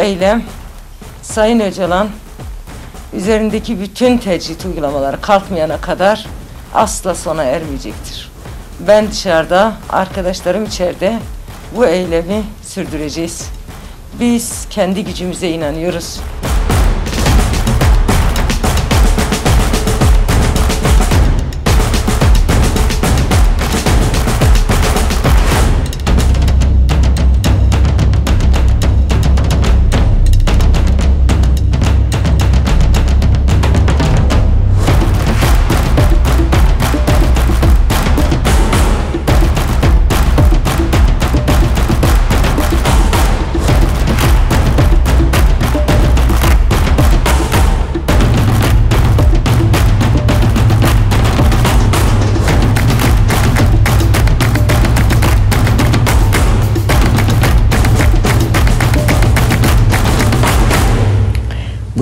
eylem Sayın Öcalan üzerindeki bütün tecrit uygulamaları kalkmayana kadar asla sona ermeyecektir. Ben dışarıda, arkadaşlarım içeride bu eylemi sürdüreceğiz. Biz kendi gücümüze inanıyoruz.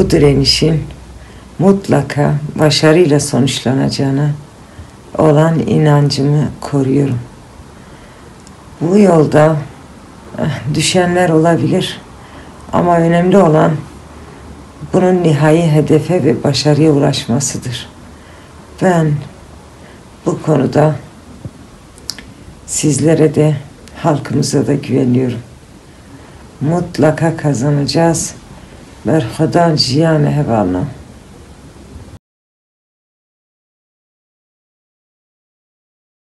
Bu direnişin mutlaka başarıyla sonuçlanacağına olan inancımı koruyorum. Bu yolda düşenler olabilir ama önemli olan bunun nihai hedefe ve başarıya ulaşmasıdır. Ben bu konuda sizlere de halkımıza da güveniyorum. Mutlaka kazanacağız. Berhudan jiyan hevalna.